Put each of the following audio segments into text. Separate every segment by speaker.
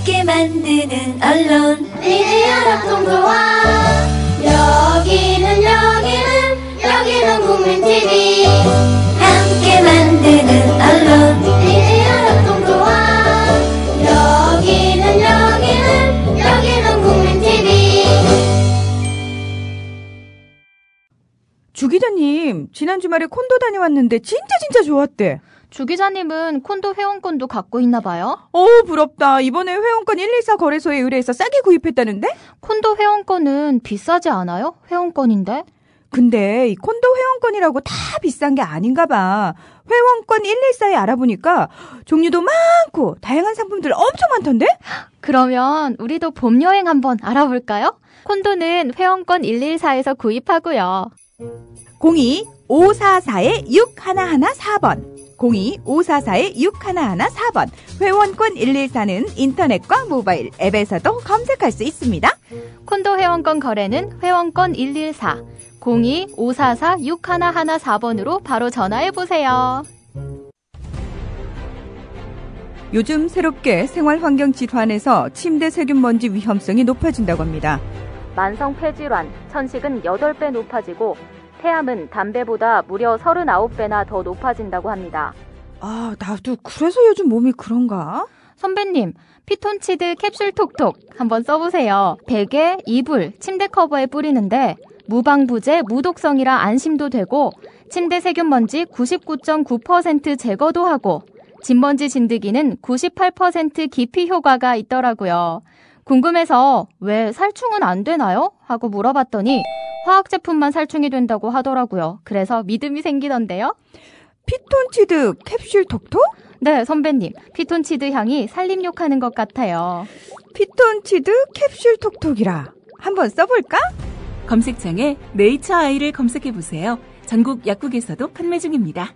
Speaker 1: 함께 만드는 언론
Speaker 2: 미디어 협동조합. 여기는 국민TV.
Speaker 1: 함께 만드는 언론
Speaker 2: 미디어 협동조합. 여기는 국민TV.
Speaker 3: 주 기자님, 지난 주말에 콘도 다녀왔는데 진짜 좋았대.
Speaker 4: 주 기자님은 콘도 회원권도 갖고 있나 봐요?
Speaker 3: 부럽다. 이번에 회원권 114 거래소에 의뢰해서 싸게 구입했다는데?
Speaker 4: 콘도 회원권은 비싸지 않아요? 회원권인데?
Speaker 3: 근데 이 콘도 회원권이라고 다 비싼 게 아닌가 봐. 회원권 114에 알아보니까 종류도 많고 다양한 상품들 엄청 많던데?
Speaker 4: 그러면 우리도 봄 여행 한번 알아볼까요? 콘도는 회원권 114에서 구입하고요.
Speaker 3: 02-544-6114번 02-544-6114번 회원권 114는 인터넷과 모바일 앱에서도 검색할 수 있습니다.
Speaker 4: 콘도 회원권 거래는 회원권 114 02-544-6114번으로 바로 전화해보세요.
Speaker 3: 요즘 새롭게 생활환경 질환에서 침대 세균 먼지 위험성이 높아진다고 합니다.
Speaker 4: 만성 폐질환, 천식은 8배 높아지고 폐암은 담배보다 무려 39배나 더 높아진다고 합니다.
Speaker 3: 나도 그래서 요즘 몸이 그런가?
Speaker 4: 선배님, 피톤치드 캡슐 톡톡 한번 써보세요. 베개, 이불, 침대 커버에 뿌리는데 무방부제, 무독성이라 안심도 되고 침대 세균먼지 99.9% 제거도 하고 진먼지 진드기는 98% 기피 효과가 있더라고요. 궁금해서 왜 살충은 안 되나요? 하고 물어봤더니 화학 제품만 살충이 된다고 하더라고요. 그래서 믿음이 생기던데요.
Speaker 3: 피톤치드 캡슐 톡톡?
Speaker 4: 네, 선배님. 피톤치드 향이 살림욕하는 것 같아요.
Speaker 3: 피톤치드 캡슐 톡톡이라. 한번 써볼까?
Speaker 5: 검색창에 네이처 아이를 검색해보세요. 전국 약국에서도 판매 중입니다.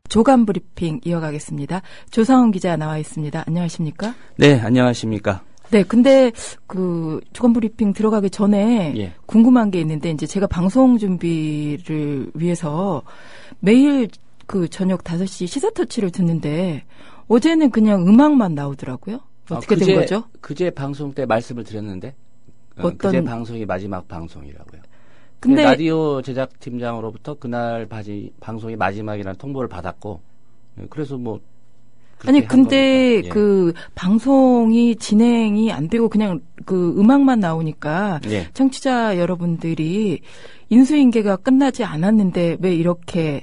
Speaker 6: 조간 브리핑 이어가겠습니다. 조상훈 기자 나와 있습니다. 안녕하십니까?
Speaker 7: 네, 안녕하십니까?
Speaker 6: 네, 근데 조간 브리핑 들어가기 전에 궁금한 게 있는데 이제 제가 방송 준비를 위해서 매일 저녁 5시 시사터치를 듣는데 어제는 그냥 음악만 나오더라고요. 어떻게 된 거죠?
Speaker 7: 그제 방송 때 말씀을 드렸는데 그제 방송이 마지막 방송이라고요. 근데 라디오 제작팀장으로부터 그날 방송이 마지막이라는 통보를 받았고 그래서
Speaker 6: 아니 근데 방송이 진행이 안 되고 그냥 음악만 나오니까 청취자 여러분들이 인수인계가 끝나지 않았는데 왜 이렇게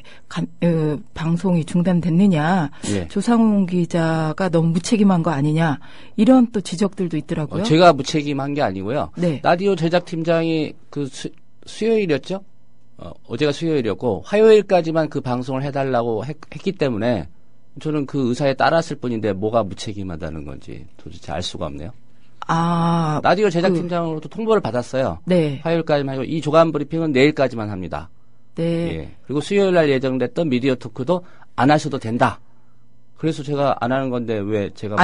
Speaker 6: 방송이 중단됐느냐, 조상훈 기자가 너무 무책임한 거 아니냐 이런 또 지적들도 있더라고요.
Speaker 7: 제가 무책임한 게 아니고요.
Speaker 6: 네.
Speaker 7: 라디오 제작팀장이 수요일이었죠? 어제가 수요일이었고 화요일까지만 그 방송을 해달라고 했기 때문에 저는 그 의사에 따랐을 뿐인데 뭐가 무책임하다는 건지 도대체 알 수가 없네요. 라디오 제작팀장으로도 통보를 받았어요.
Speaker 6: 네.
Speaker 7: 화요일까지만 하고 이 조간 브리핑은 내일까지만 합니다.
Speaker 6: 네.
Speaker 7: 그리고 수요일 날 예정됐던 미디어 토크도 안 하셔도 된다. 그래서 제가 안 하는 건데 왜 제가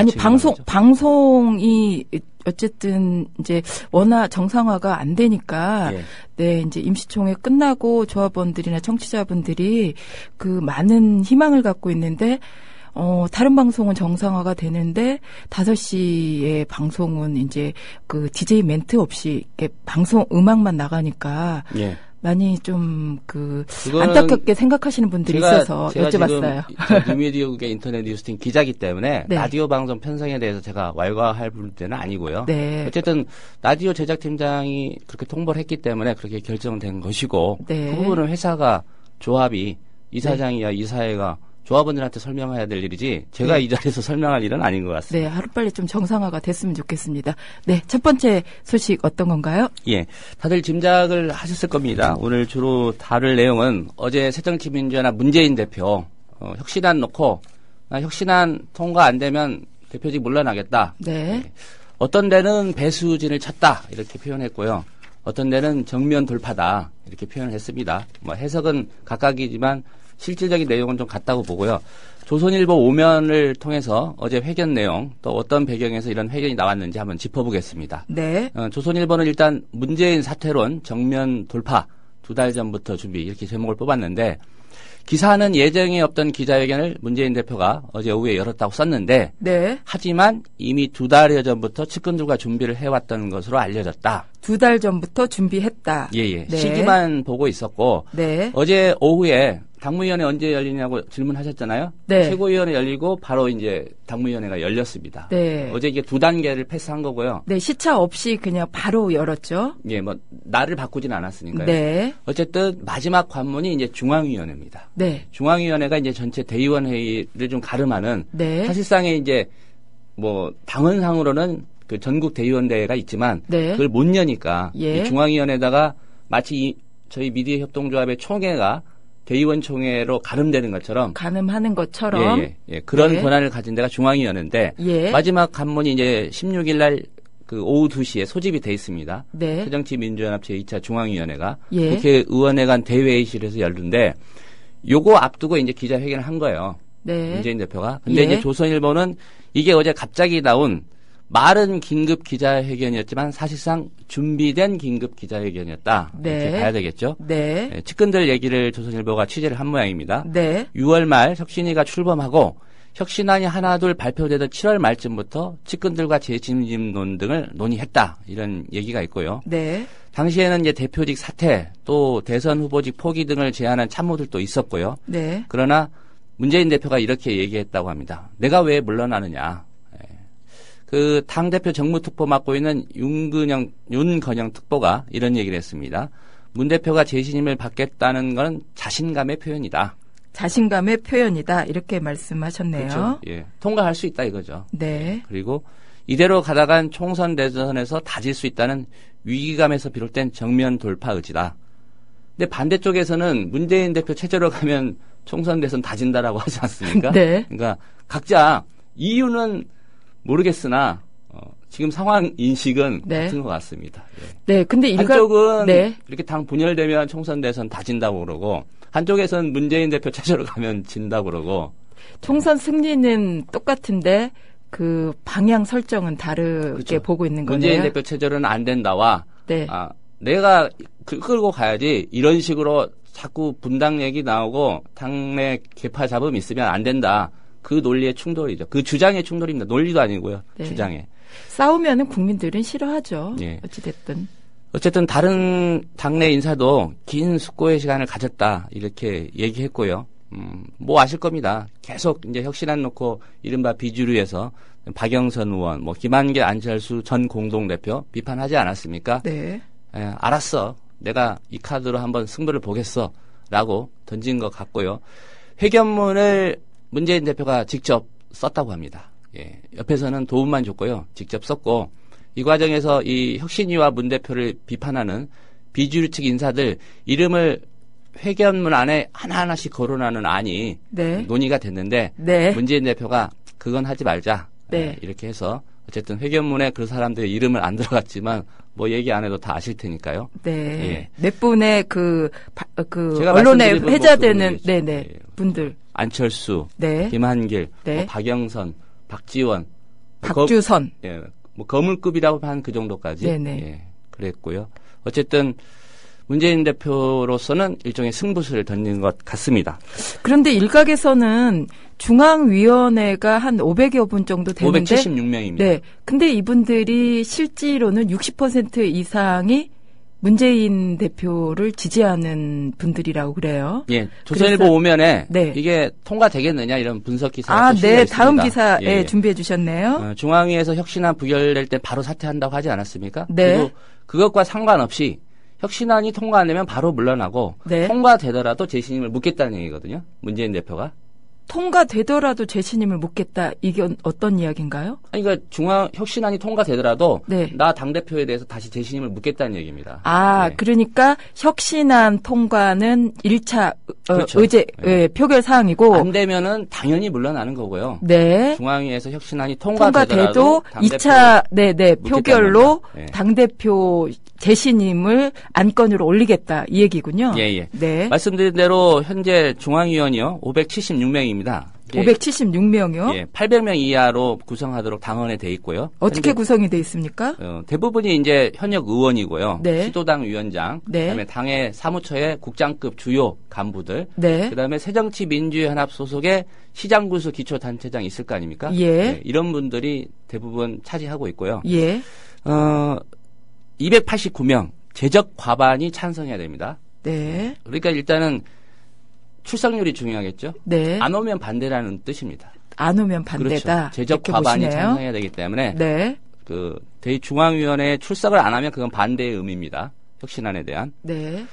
Speaker 6: 방송이 어쨌든 이제 워낙 정상화가 안 되니까 이제 임시총회 끝나고 조합원들이나 청취자분들이 많은 희망을 갖고 있는데 다른 방송은 정상화가 되는데 5시에 방송은 이제 DJ 멘트 없이 이렇게 방송 음악만 나가니까 많이 좀 안타깝게 생각하시는 분들이 있어서 여쭤봤어요.
Speaker 7: 제가 뉴미디어국의 인터넷 뉴스팀 기자이기 때문에 라디오 방송 편성에 대해서 제가 왈가할 분들은 아니고요. 어쨌든 라디오 제작팀장이 그렇게 통보를 했기 때문에 그렇게 결정된 것이고 그 부분은 회사가 조합이 이사장이야 이사회가 조합원들한테 설명해야 될 일이지 제가 이 자리에서 설명할 일은 아닌 것 같습니다.
Speaker 6: 네, 하루빨리 좀 정상화가 됐으면 좋겠습니다. 네, 첫 번째 소식 어떤 건가요?
Speaker 7: 다들 짐작을 하셨을 겁니다. 오늘 주로 다룰 내용은 어제 새정치민주연합 문재인 대표 혁신안 놓고 혁신안 통과 안 되면 대표직 물러나겠다. 어떤 데는 배수진을 쳤다 이렇게 표현했고요. 어떤 데는 정면 돌파다 이렇게 표현을 했습니다. 해석은 각각이지만 실질적인 내용은 좀 같다고 보고요. 조선일보 5면을 통해서 어제 회견 내용 또 어떤 배경에서 이런 회견이 나왔는지 한번 짚어보겠습니다. 조선일보는 일단 문재인 사퇴론 정면 돌파 2달 전부터 준비 이렇게 제목을 뽑았는데 기사는 예정에 없던 기자회견을 문재인 대표가 어제 오후에 열었다고 썼는데
Speaker 6: 네.
Speaker 7: 하지만 이미 2달여 전부터 측근들과 준비를 해왔던 것으로 알려졌다.
Speaker 6: 2달 전부터 준비했다.
Speaker 7: 예예.
Speaker 6: 네.
Speaker 7: 시기만 보고 있었고
Speaker 6: 네.
Speaker 7: 어제 오후에 당무위원회 언제 열리냐고 질문하셨잖아요.
Speaker 6: 네.
Speaker 7: 최고위원회 열리고 바로 이제 당무위원회가 열렸습니다.
Speaker 6: 네.
Speaker 7: 어제 이게 2단계를 패스한 거고요.
Speaker 6: 네, 시차 없이 그냥 바로 열었죠.
Speaker 7: 예, 뭐 날을 바꾸진 않았으니까요.
Speaker 6: 네.
Speaker 7: 어쨌든 마지막 관문이 이제 중앙위원회입니다.
Speaker 6: 네.
Speaker 7: 중앙위원회가 이제 전체 대의원 회의를 좀 가름하는
Speaker 6: 네.
Speaker 7: 사실상의 이제 뭐 당헌상으로는 그 전국 대의원 대회가 있지만
Speaker 6: 네.
Speaker 7: 그걸 못 여니까
Speaker 6: 예.
Speaker 7: 이 중앙위원회다가 마치 저희 미디어 협동조합의 총회가 대의원 총회로 가름되는 것처럼
Speaker 6: 가늠하는 것처럼
Speaker 7: 예, 그런
Speaker 6: 네.
Speaker 7: 권한을 가진 데가 중앙위원회인데
Speaker 6: 예.
Speaker 7: 마지막 관문이 이제 16일 날 그 오후 2시에 소집이 돼 있습니다.
Speaker 6: 네.
Speaker 7: 새정치민주연합 제2차 중앙위원회가
Speaker 6: 예.
Speaker 7: 국회의원회 간 대회의실에서 열는데 요거 앞두고 이제 기자회견을 한 거예요.
Speaker 6: 네.
Speaker 7: 문재인 대표가. 근데
Speaker 6: 예.
Speaker 7: 이제 조선일보는 이게 어제 갑자기 나온 말은 긴급 기자회견이었지만 사실상 준비된 긴급 기자회견이었다.
Speaker 6: 네.
Speaker 7: 이렇게 봐야 되겠죠.
Speaker 6: 네.
Speaker 7: 예, 측근들 얘기를 조선일보가 취재를 한 모양입니다.
Speaker 6: 네.
Speaker 7: 6월 말 혁신위가 출범하고 혁신안이 하나둘 발표되던 7월 말쯤부터 측근들과 재진임론 등을 논의했다. 이런 얘기가 있고요.
Speaker 6: 네.
Speaker 7: 당시에는 이제 대표직 사퇴 또 대선 후보직 포기 등을 제안한 참모들도 있었고요.
Speaker 6: 네.
Speaker 7: 그러나 문재인 대표가 이렇게 얘기했다고 합니다. 내가 왜 물러나느냐. 그 당대표 정무특보 맡고 있는 윤건영 특보가 이런 얘기를 했습니다. 문 대표가 재신임을 받겠다는 건 자신감의 표현이다.
Speaker 6: 자신감의 표현이다. 이렇게 말씀하셨네요.
Speaker 7: 그렇죠. 예. 통과할 수 있다 이거죠.
Speaker 6: 네.
Speaker 7: 그리고 이대로 가다간 총선 대선에서 다질 수 있다는 위기감에서 비롯된 정면 돌파 의지다. 근데 반대쪽에서는 문재인 대표 체제로 가면 총선 대선 다진다라고 하지 않습니까?
Speaker 6: 네.
Speaker 7: 그러니까 각자 이유는 모르겠으나 지금 상황 인식은
Speaker 6: 네.
Speaker 7: 같은 것 같습니다. 예.
Speaker 6: 네. 근데
Speaker 7: 한쪽은
Speaker 6: 네.
Speaker 7: 이렇게 당 분열되면 총선 대선 다진다고 그러고 한쪽에서는 문재인 대표 체제로 가면 진다고 그러고
Speaker 6: 총선 승리는 똑같은데 그 방향 설정은 다르게
Speaker 7: 그렇죠.
Speaker 6: 보고 있는 거네요.
Speaker 7: 문재인 대표 체제로는 안 된다와
Speaker 6: 네.
Speaker 7: 내가 끌고 가야지 이런 식으로 자꾸 분당 얘기 나오고 당내 계파 잡음 있으면 안 된다. 그 논리의 충돌이죠. 그 주장의 충돌입니다. 논리도 아니고요.
Speaker 6: 네.
Speaker 7: 주장에.
Speaker 6: 싸우면은 국민들은 싫어하죠.
Speaker 7: 예.
Speaker 6: 어찌됐든.
Speaker 7: 어쨌든 다른 당내 인사도 긴 숙고의 시간을 가졌다. 이렇게 얘기했고요. 뭐 아실 겁니다. 계속 이제 혁신안 놓고 이른바 비주류에서 박영선 의원, 뭐 김한길, 안철수 전 공동대표 비판하지 않았습니까?
Speaker 6: 네.
Speaker 7: 알았어. 내가 이 카드로 한번 승부를 보겠어. 라고 던진 것 같고요. 회견문을 문재인 대표가 직접 썼다고 합니다. 예. 옆에서는 도움만 줬고요. 직접 썼고 이 과정에서 이 혁신위와 문 대표를 비판하는 비주류 측 인사들 이름을 회견문 안에 하나하나씩 거론하는 안이
Speaker 6: 네.
Speaker 7: 논의가 됐는데
Speaker 6: 네.
Speaker 7: 문재인 대표가 그건 하지 말자.
Speaker 6: 네.
Speaker 7: 이렇게 해서 어쨌든 회견문에 그 사람들의 이름은 안 들어갔지만 뭐 얘기 안 해도 다 아실 테니까요.
Speaker 6: 네.
Speaker 7: 예.
Speaker 6: 몇 분의 그
Speaker 7: 제가
Speaker 6: 언론에
Speaker 7: 말씀드린
Speaker 6: 회자되는
Speaker 7: 뭐
Speaker 6: 네네
Speaker 7: 예.
Speaker 6: 분들.
Speaker 7: 안철수,
Speaker 6: 네.
Speaker 7: 김한길,
Speaker 6: 네.
Speaker 7: 뭐 박영선, 박지원,
Speaker 6: 박주선.
Speaker 7: 예, 뭐 거물급이라고 한 그 정도까지.
Speaker 6: 네네.
Speaker 7: 예, 그랬고요. 어쨌든 문재인 대표로서는 일종의 승부수를 던진 것 같습니다.
Speaker 6: 그런데 일각에서는 중앙위원회가 한 500여 분 정도 되는데
Speaker 7: 576명입니다.
Speaker 6: 네. 근데 이분들이 실제로는 60% 이상이 문재인 대표를 지지하는 분들이라고 그래요.
Speaker 7: 예, 조선일보
Speaker 6: 그래서,
Speaker 7: 오면에
Speaker 6: 네.
Speaker 7: 이게 통과되겠느냐 이런 분석 기사가
Speaker 6: 아, 네.
Speaker 7: 있습니다.
Speaker 6: 다음 기사에
Speaker 7: 예, 예.
Speaker 6: 준비해 주셨네요.
Speaker 7: 중앙위에서 혁신안 부결될 때 바로 사퇴한다고 하지 않았습니까?
Speaker 6: 네.
Speaker 7: 그리고 그것과 상관없이 혁신안이 통과 안 되면 바로 물러나고
Speaker 6: 네.
Speaker 7: 통과되더라도 재신임을 묻겠다는 얘기거든요. 문재인 대표가.
Speaker 6: 통과되더라도 재신임을 묻겠다. 이게 어떤 이야기인가요?
Speaker 7: 아니, 그러니까 혁신안이 통과되더라도
Speaker 6: 네.
Speaker 7: 나 당대표에 대해서 다시 재신임을 묻겠다는 얘기입니다.
Speaker 6: 아,
Speaker 7: 네.
Speaker 6: 그러니까 혁신안 통과는 1차
Speaker 7: 그렇죠.
Speaker 6: 의제
Speaker 7: 네.
Speaker 6: 표결 사항이고
Speaker 7: 안 되면은 당연히 물러나는 거고요.
Speaker 6: 네.
Speaker 7: 중앙위에서 혁신안이
Speaker 6: 통과돼도
Speaker 7: 통과되더라도
Speaker 6: 2차 네네 표결로
Speaker 7: 네.
Speaker 6: 당대표 재신임을 안건으로 올리겠다 이 얘기군요.
Speaker 7: 예, 예.
Speaker 6: 네.
Speaker 7: 말씀드린 대로 현재 중앙위원이요 576명입니다. 예.
Speaker 6: 576명이요?
Speaker 7: 예, 800명 이하로 구성하도록 당헌에 돼 있고요.
Speaker 6: 어떻게 구성이 돼 있습니까?
Speaker 7: 대부분이 이제 현역 의원이고요.
Speaker 6: 네.
Speaker 7: 시도당 위원장,
Speaker 6: 네.
Speaker 7: 그다음에 당의 사무처의 국장급 주요 간부들,
Speaker 6: 네.
Speaker 7: 그다음에 새정치민주연합 소속의 시장군수 기초단체장 있을 거 아닙니까?
Speaker 6: 예.
Speaker 7: 네, 이런 분들이 대부분 차지하고 있고요.
Speaker 6: 예.
Speaker 7: 289명 재적 과반이 찬성해야 됩니다.
Speaker 6: 네.
Speaker 7: 그러니까 일단은 출석률이 중요하겠죠.
Speaker 6: 네.
Speaker 7: 안 오면 반대라는 뜻입니다.
Speaker 6: 안 오면 반대다.
Speaker 7: 그렇죠. 재적
Speaker 6: 이렇게
Speaker 7: 과반이
Speaker 6: 보시네요.
Speaker 7: 찬성해야 되기 때문에
Speaker 6: 네.
Speaker 7: 그 대중앙위원회에 출석을 안 하면 그건 반대의 의미입니다. 혁신안에 대한.
Speaker 6: 네.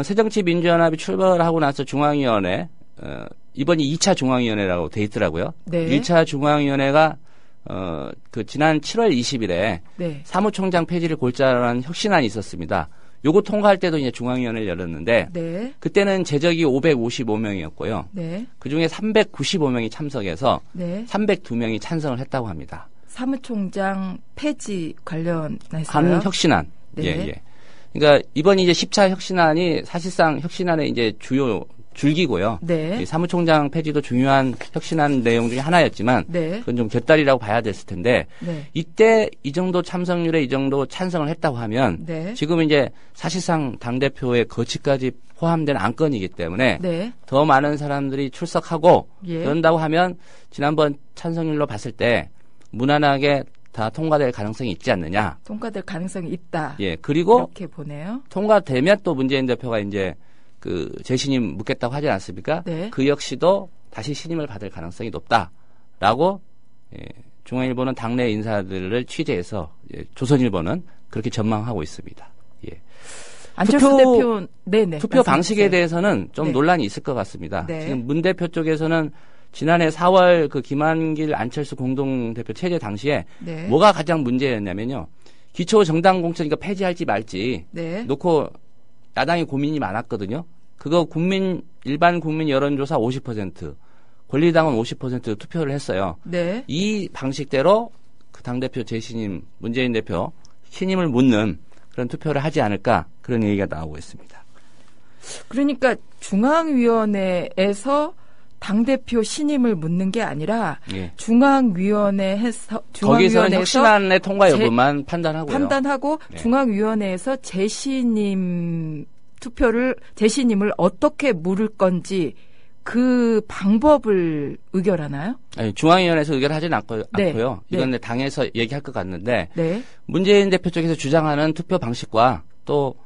Speaker 7: 새정치민주연합이 출발하고 나서 중앙위원회 이번이 2차 중앙위원회라고 돼 있더라고요.
Speaker 6: 네.
Speaker 7: 1차 중앙위원회가 그 지난 7월 20일에
Speaker 6: 네.
Speaker 7: 사무총장 폐지를 골자로 한 혁신안이 있었습니다. 요거 통과할 때도 이제 중앙위원회를 열었는데
Speaker 6: 네.
Speaker 7: 그때는 재적이 555명이었고요.
Speaker 6: 네.
Speaker 7: 그중에 395명이 참석해서
Speaker 6: 네.
Speaker 7: 302명이 찬성을 했다고 합니다.
Speaker 6: 사무총장 폐지 관련해서요?
Speaker 7: 한 혁신안.
Speaker 6: 네.
Speaker 7: 예, 예. 그러니까 이번 이제 10차 혁신안이 사실상 혁신안의 이제 주요 줄기고요.
Speaker 6: 네.
Speaker 7: 이 사무총장 폐지도 중요한 혁신안 내용 중에 하나였지만
Speaker 6: 네.
Speaker 7: 그건 좀 곁다리라고 봐야 됐을 텐데
Speaker 6: 네.
Speaker 7: 이때 이 정도 참석률에 이 정도 찬성을 했다고 하면
Speaker 6: 네.
Speaker 7: 지금 이제 사실상 당대표의 거취까지 포함된 안건이기 때문에
Speaker 6: 네.
Speaker 7: 더 많은 사람들이 출석하고
Speaker 6: 예.
Speaker 7: 그런다고 하면 지난번 찬성률로 봤을 때 무난하게 다 통과될 가능성이 있지 않느냐.
Speaker 6: 통과될 가능성이 있다.
Speaker 7: 예. 그리고
Speaker 6: 이렇게 보네요.
Speaker 7: 통과되면 또 문재인 대표가 이제 그 재신임 묻겠다고 하지 않습니까?
Speaker 6: 네.
Speaker 7: 그 역시도 다시 신임을 받을 가능성이 높다라고 중앙일보는 당내 인사들을 취재해서 조선일보는 그렇게 전망하고 있습니다. 예.
Speaker 6: 안철수 대표 네네
Speaker 7: 투표 방식에
Speaker 6: 말씀해주세요.
Speaker 7: 대해서는 좀
Speaker 6: 네.
Speaker 7: 논란이 있을 것 같습니다.
Speaker 6: 네.
Speaker 7: 지금 문 대표 쪽에서는 지난해 4월 그 김한길 안철수 공동대표 체제 당시에
Speaker 6: 네.
Speaker 7: 뭐가 가장 문제였냐면요. 기초 정당 공천이니까 폐지할지 말지
Speaker 6: 네.
Speaker 7: 놓고 야당이 고민이 많았거든요. 그거 일반 국민 여론조사 50%, 권리당원 50% 투표를 했어요.
Speaker 6: 네.
Speaker 7: 이 방식대로 그 당대표 재신임, 문재인 대표 신임을 묻는 그런 투표를 하지 않을까 그런 얘기가 나오고 있습니다.
Speaker 6: 그러니까 중앙위원회에서 당대표 신임을 묻는 게 아니라
Speaker 7: 예.
Speaker 6: 중앙위원회에서
Speaker 7: 거기서는 혁신안의 통과 여부만 판단하고요.
Speaker 6: 판단하고
Speaker 7: 네.
Speaker 6: 중앙위원회에서 재신임을 어떻게 물을 건지 그 방법을 의결하나요?
Speaker 7: 아니, 중앙위원회에서 의결하지는 않고요.
Speaker 6: 네.
Speaker 7: 이건
Speaker 6: 네.
Speaker 7: 당에서 얘기할 것 같는데
Speaker 6: 네.
Speaker 7: 문재인 대표 쪽에서 주장하는 투표 방식과 또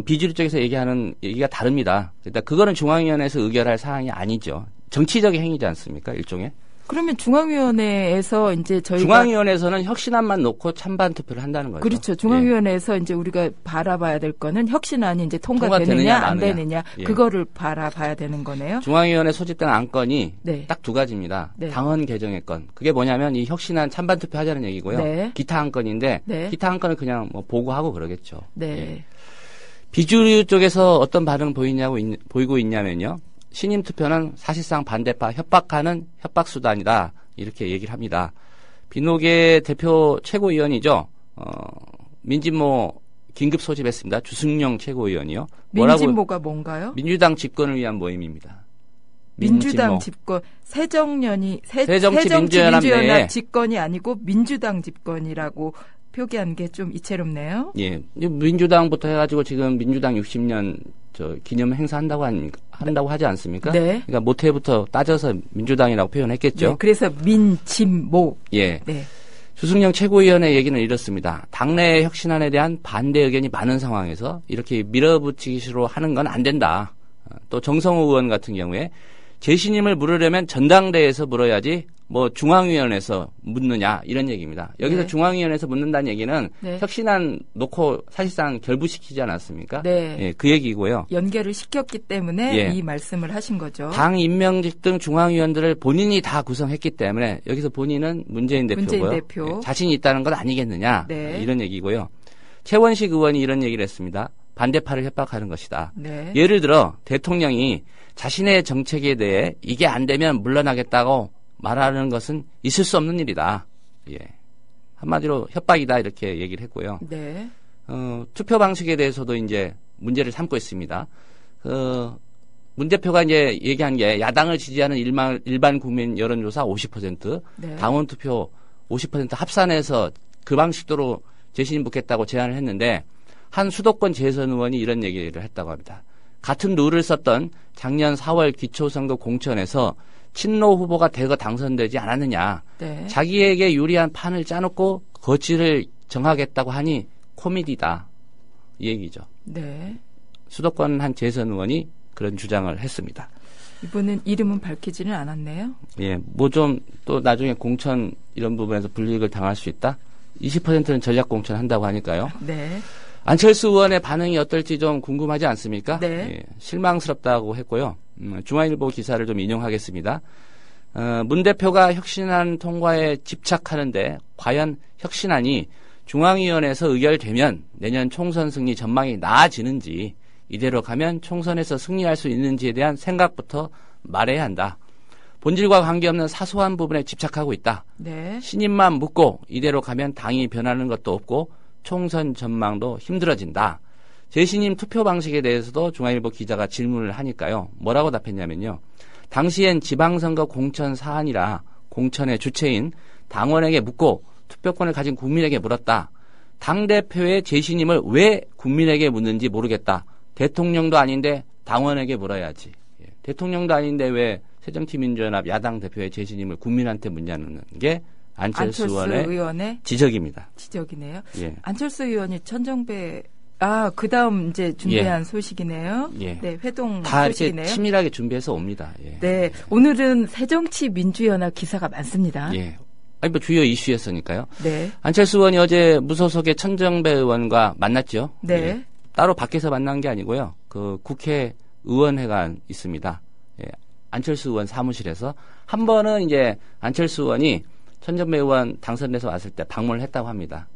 Speaker 7: 비주류 쪽에서 얘기하는 얘기가 다릅니다. 일단 그거는 중앙위원회에서 의결할 사항이 아니죠. 정치적인 행위지 않습니까? 일종의.
Speaker 6: 그러면 중앙위원회에서 이제 저희가
Speaker 7: 중앙위원회에서는 혁신안만 놓고 찬반 투표를 한다는 거죠.
Speaker 6: 그렇죠. 중앙위원회에서 이제 우리가 바라봐야 될 거는 혁신안이 이제 통과되느냐
Speaker 7: 통과되느냐,
Speaker 6: 안
Speaker 7: 마느냐.
Speaker 6: 되느냐
Speaker 7: 예.
Speaker 6: 그거를 바라봐야 되는 거네요.
Speaker 7: 중앙위원회 소집된 안건이
Speaker 6: 네.
Speaker 7: 딱 두 가지입니다.
Speaker 6: 네.
Speaker 7: 당헌 개정의 건. 그게 뭐냐면 이 혁신안 찬반 투표하자는 얘기고요.
Speaker 6: 네.
Speaker 7: 기타 안건인데
Speaker 6: 네.
Speaker 7: 기타 안건은 그냥 뭐 보고하고 그러겠죠.
Speaker 6: 네.
Speaker 7: 예. 비주류 쪽에서 어떤 반응 보이고 있냐면요. 신임 투표는 사실상 반대파 협박하는 협박 수단이다. 이렇게 얘기를 합니다. 비노계 대표 최고위원이죠. 민진모 긴급 소집했습니다. 주승용 최고위원이요.
Speaker 6: 민진모가 뭔가요?
Speaker 7: 민주당 집권을 위한 모임입니다.
Speaker 6: 민주당
Speaker 7: 민진모.
Speaker 6: 집권 새정치민주연합
Speaker 7: 새정치민주연합
Speaker 6: 집권이 아니고 민주당 집권이라고 표기한 게 좀 이채롭네요.
Speaker 7: 예, 민주당부터 해가지고 지금 민주당 60년 기념 행사 한다고 하지 않습니까?
Speaker 6: 네.
Speaker 7: 그러니까 모태부터 따져서 민주당이라고 표현했겠죠.
Speaker 6: 네, 그래서 민진모.
Speaker 7: 예.
Speaker 6: 네.
Speaker 7: 주승용 최고위원의 얘기는 이렇습니다. 당내 혁신안에 대한 반대 의견이 많은 상황에서 이렇게 밀어붙이기로 하는 건 안 된다. 또 정성호 의원 같은 경우에 재신임을 물으려면 전당대회에서 물어야지 뭐 중앙위원회에서 묻느냐 이런 얘기입니다. 여기서
Speaker 6: 네.
Speaker 7: 중앙위원회에서 묻는다는 얘기는
Speaker 6: 네.
Speaker 7: 혁신안 놓고 사실상 결부시키지 않았습니까?
Speaker 6: 네.
Speaker 7: 예, 그 얘기고요.
Speaker 6: 연결을 시켰기 때문에
Speaker 7: 예.
Speaker 6: 이 말씀을 하신 거죠.
Speaker 7: 당 임명직 등 중앙위원들을 본인이 다 구성했기 때문에 여기서 본인은 문재인 대표고요.
Speaker 6: 문재인 대표.
Speaker 7: 예, 자신이 있다는 건 아니겠느냐
Speaker 6: 네.
Speaker 7: 이런 얘기고요. 최원식 의원이 이런 얘기를 했습니다. 반대파를 협박하는 것이다.
Speaker 6: 네.
Speaker 7: 예를 들어 대통령이 자신의 정책에 대해 이게 안 되면 물러나겠다고 말하는 것은 있을 수 없는 일이다. 예. 한마디로 협박이다 이렇게 얘기를 했고요.
Speaker 6: 네.
Speaker 7: 투표 방식에 대해서도 이제 문제를 삼고 있습니다. 문 대표가 이제 얘기한 게 야당을 지지하는 일반 국민 여론조사 50%,
Speaker 6: 네.
Speaker 7: 당원 투표 50% 합산해서 그 방식대로 재신임 묻겠다고 제안을 했는데 한 수도권 재선 의원이 이런 얘기를 했다고 합니다. 같은 룰을 썼던 작년 4월 기초선거 공천에서 친노 후보가 대거 당선되지 않았느냐.
Speaker 6: 네.
Speaker 7: 자기에게 유리한 판을 짜놓고 거취를 정하겠다고 하니 코미디다. 이 얘기죠.
Speaker 6: 네.
Speaker 7: 수도권 한 재선 의원이 그런 주장을 했습니다.
Speaker 6: 이분은 이름은 밝히지는 않았네요.
Speaker 7: 예, 뭐 좀 또 나중에 공천 이런 부분에서 불이익을 당할 수 있다. 20%는 전략 공천 한다고 하니까요.
Speaker 6: 네.
Speaker 7: 안철수 의원의 반응이 어떨지 좀 궁금하지 않습니까?
Speaker 6: 네.
Speaker 7: 예, 실망스럽다고 했고요. 중앙일보 기사를 좀 인용하겠습니다. 문 대표가 혁신안 통과에 집착하는데 과연 혁신안이 중앙위원회에서 의결되면 내년 총선 승리 전망이 나아지는지 이대로 가면 총선에서 승리할 수 있는지에 대한 생각부터 말해야 한다. 본질과 관계없는 사소한 부분에 집착하고 있다.
Speaker 6: 네.
Speaker 7: 신임만 묻고 이대로 가면 당이 변하는 것도 없고 총선 전망도 힘들어진다. 재신임 투표 방식에 대해서도 중앙일보 기자가 질문을 하니까요. 뭐라고 답했냐면요. 당시엔 지방선거 공천 사안이라 공천의 주체인 당원에게 묻고 투표권을 가진 국민에게 물었다. 당대표의 재신임을 왜 국민에게 묻는지 모르겠다. 대통령도 아닌데 당원에게 물어야지. 예. 대통령도 아닌데 왜 새정치민주연합 야당 대표의 재신임을 국민한테 묻냐는 게 안철수 의원의 지적입니다.
Speaker 6: 지적이네요.
Speaker 7: 예.
Speaker 6: 안철수 의원이 천정배 그 다음 이제 준비한 소식이네요.
Speaker 7: 예.
Speaker 6: 네, 회동
Speaker 7: 다
Speaker 6: 소식이네요.
Speaker 7: 이렇게 치밀하게 준비해서 옵니다. 예.
Speaker 6: 네, 오늘은 새정치민주연합 기사가 많습니다.
Speaker 7: 예. 아니 뭐 주요 이슈였으니까요.
Speaker 6: 네.
Speaker 7: 안철수 의원이 어제 무소속의 천정배 의원과 만났죠.
Speaker 6: 네.
Speaker 7: 예. 따로 밖에서 만난 게 아니고요. 그 국회 의원회관 있습니다. 예. 안철수 의원 사무실에서 한 번은 이제 안철수 의원이 천정배 의원 당선돼서 왔을 때 방문을 했다고 합니다.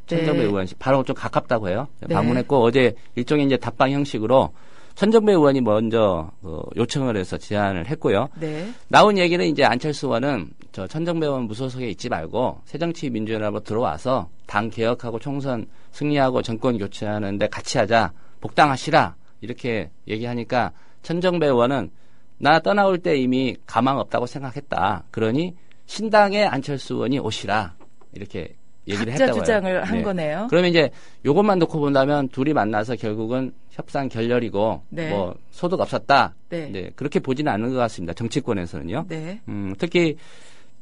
Speaker 7: 천정배
Speaker 6: 네.
Speaker 7: 의원실 바로 좀 가깝다고 해요.
Speaker 6: 네.
Speaker 7: 방문했고 어제 일종의 이제 답방 형식으로 천정배 의원이 먼저 요청을 해서 제안을 했고요.
Speaker 6: 네.
Speaker 7: 나온 얘기는 이제 안철수 의원은 저 천정배 의원 무소속에 있지 말고 새정치민주연합으로 들어와서 당 개혁하고 총선 승리하고 정권 교체하는데 같이 하자. 복당하시라. 이렇게 얘기하니까 천정배 의원은 나 떠나올 때 이미 가망 없다고 생각했다. 그러니 신당의 안철수 의원이 오시라. 이렇게 얘기를
Speaker 6: 각자
Speaker 7: 했다고 해요.
Speaker 6: 주장을 한
Speaker 7: 네.
Speaker 6: 거네요.
Speaker 7: 그러면 이제 요것만 놓고 본다면 둘이 만나서 결국은 협상 결렬이고
Speaker 6: 네.
Speaker 7: 뭐 소득 없었다.
Speaker 6: 네.
Speaker 7: 네, 그렇게 보지는 않는 것 같습니다. 정치권에서는요.
Speaker 6: 네.
Speaker 7: 특히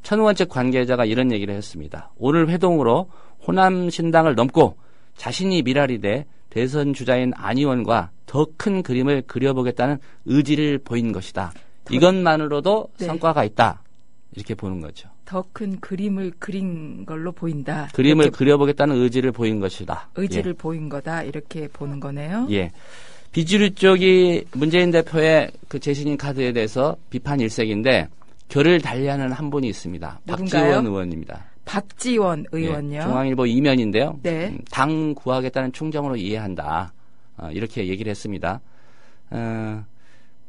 Speaker 7: 천우원 측 관계자가 이런 얘기를 했습니다. 오늘 회동으로 호남 신당을 넘고 자신이 미랄이 돼 대선 주자인 안 의원과 더 큰 그림을 그려보겠다는 의지를 보인 것이다. 이것만으로도
Speaker 6: 네.
Speaker 7: 성과가 있다. 이렇게 보는 거죠.
Speaker 6: 더 큰 그림을 그린 걸로 보인다.
Speaker 7: 그림을
Speaker 6: 이렇게
Speaker 7: 그려보겠다는 의지를 보인 것이다.
Speaker 6: 의지를 보인 거다. 이렇게 보는 거네요.
Speaker 7: 예. 비주류 쪽이 문재인 대표의 그 재신임 카드에 대해서 비판 일색인데 결을 달리하는 한 분이 있습니다.
Speaker 6: 누군가요?
Speaker 7: 박지원 의원입니다.
Speaker 6: 박지원 의원요.
Speaker 7: 예, 중앙일보 이면인데요.
Speaker 6: 네.
Speaker 7: 당 구하겠다는 충정으로 이해한다. 이렇게 얘기를 했습니다.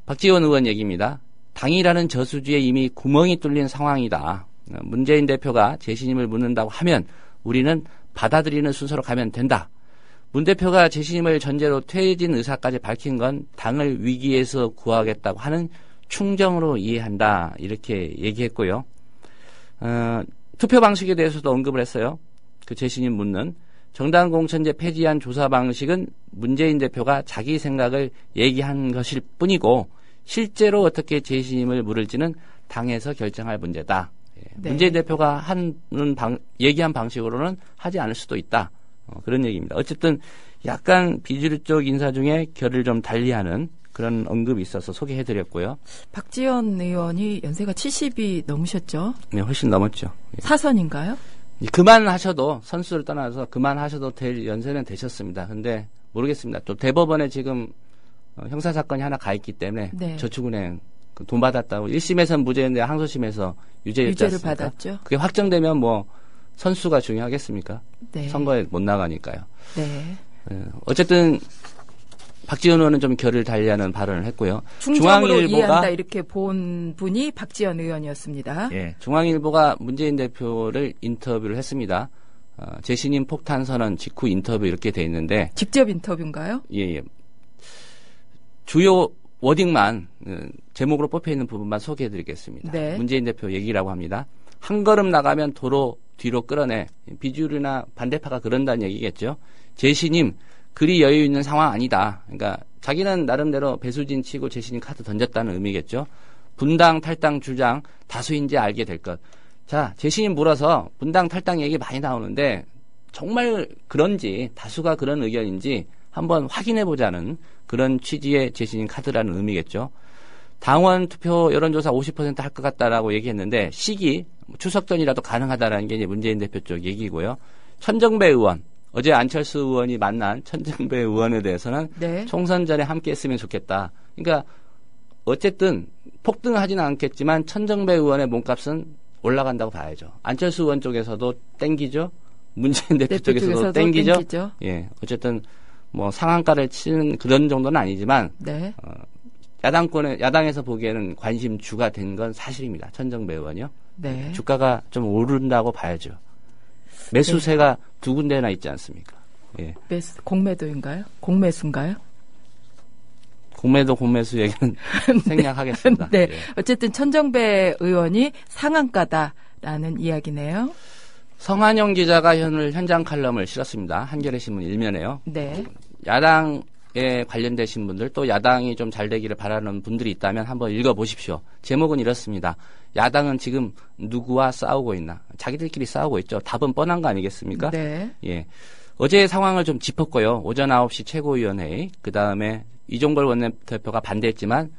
Speaker 7: 박지원 의원 얘기입니다. 당이라는 저수지에 이미 구멍이 뚫린 상황이다. 문재인 대표가 재신임을 묻는다고 하면 우리는 받아들이는 순서로 가면 된다. 문 대표가 재신임을 전제로 퇴진 의사까지 밝힌 건 당을 위기에서 구하겠다고 하는 충정으로 이해한다. 이렇게 얘기했고요. 투표 방식에 대해서도 언급을 했어요. 그 재신임 묻는. 정당 공천제 폐지한 조사 방식은 문재인 대표가 자기 생각을 얘기한 것일 뿐이고 실제로 어떻게 재신임을 물을지는 당에서 결정할 문제다.
Speaker 6: 네.
Speaker 7: 문재인 대표가 얘기한 방식으로는 하지 않을 수도 있다. 그런 얘기입니다. 어쨌든 약간 비주류 쪽 인사 중에 결을 좀 달리하는 그런 언급이 있어서 소개해드렸고요.
Speaker 6: 박지원 의원이 연세가 70이 넘으셨죠?
Speaker 7: 네, 훨씬 넘었죠.
Speaker 6: 사선인가요?
Speaker 7: 그만하셔도 선수를 떠나서 그만하셔도 될 연세는 되셨습니다. 근데 모르겠습니다. 또 대법원에 지금 형사 사건이 하나 가 있기 때문에
Speaker 6: 네.
Speaker 7: 저축은행 돈 받았다고 1심에서는 무죄인데 항소심에서
Speaker 6: 유죄를 받았죠.
Speaker 7: 그게 확정되면 뭐 선수가 중요하겠습니까?
Speaker 6: 네.
Speaker 7: 선거에 못 나가니까요.
Speaker 6: 네.
Speaker 7: 어쨌든 박지원 의원은 좀 결을 달리하는 발언을 했고요.
Speaker 6: 충정으로 이해한다 이렇게 본 분이 박지원 의원이었습니다.
Speaker 7: 예, 중앙일보가 문재인 대표를 인터뷰를 했습니다. 재신임 폭탄 선언 직후 인터뷰 이렇게 돼 있는데
Speaker 6: 직접 인터뷰인가요?
Speaker 7: 예. 주요 워딩만 제목으로 뽑혀있는 부분만 소개해드리겠습니다.
Speaker 6: 네.
Speaker 7: 문재인 대표 얘기라고 합니다. 한 걸음 나가면 도로 뒤로 끌어내. 비주류나 반대파가 그런다는 얘기겠죠. 재신임 그리 여유 있는 상황 아니다. 그러니까 자기는 나름대로 배수진 치고 재신임 카드 던졌다는 의미겠죠. 분당 탈당 주장 다수인지 알게 될 것. 자, 재신임 물어서 분당 탈당 얘기 많이 나오는데 정말 그런지 다수가 그런 의견인지 한번 확인해보자는 그런 취지의 재신임 카드라는 의미겠죠. 당원 투표 여론조사 50% 할 것 같다라고 얘기했는데 시기 추석 전이라도 가능하다라는 게 이제 문재인 대표 쪽 얘기고요. 천정배 의원 어제 안철수 의원이 만난 천정배 의원에 대해서는
Speaker 6: 네.
Speaker 7: 총선 전에 함께 했으면 좋겠다. 그러니까 어쨌든 폭등하지는 않겠지만 천정배 의원의 몸값은 올라간다고 봐야죠. 안철수 의원 쪽에서도 땡기죠. 문재인 대표 쪽에서도 땡기죠. 예, 어쨌든 뭐 상한가를 치는 그런 정도는 아니지만
Speaker 6: 네.
Speaker 7: 야당에서 보기에는 관심주가 된 건 사실입니다. 천정배 의원이요.
Speaker 6: 네.
Speaker 7: 주가가 좀 오른다고 봐야죠. 매수세가 두 군데나 있지 않습니까? 예.
Speaker 6: 공매도인가요? 공매수인가요?
Speaker 7: 공매수 얘기는 생략하겠습니다.
Speaker 6: 네.
Speaker 7: 예.
Speaker 6: 어쨌든 천정배 의원이 상한가다라는 이야기네요.
Speaker 7: 성한영 기자가 오늘 현장 칼럼을 실었습니다. 한겨레 신문 1면에요.
Speaker 6: 네.
Speaker 7: 야당에 관련되신 분들 또 야당이 좀 잘 되기를 바라는 분들이 있다면 한번 읽어보십시오. 제목은 이렇습니다. 야당은 지금 누구와 싸우고 있나? 자기들끼리 싸우고 있죠. 답은 뻔한 거 아니겠습니까?
Speaker 6: 네.
Speaker 7: 예. 어제의 상황을 좀 짚었고요. 오전 9시 최고위원회의, 그 다음에 이종걸 원내대표가 반대했지만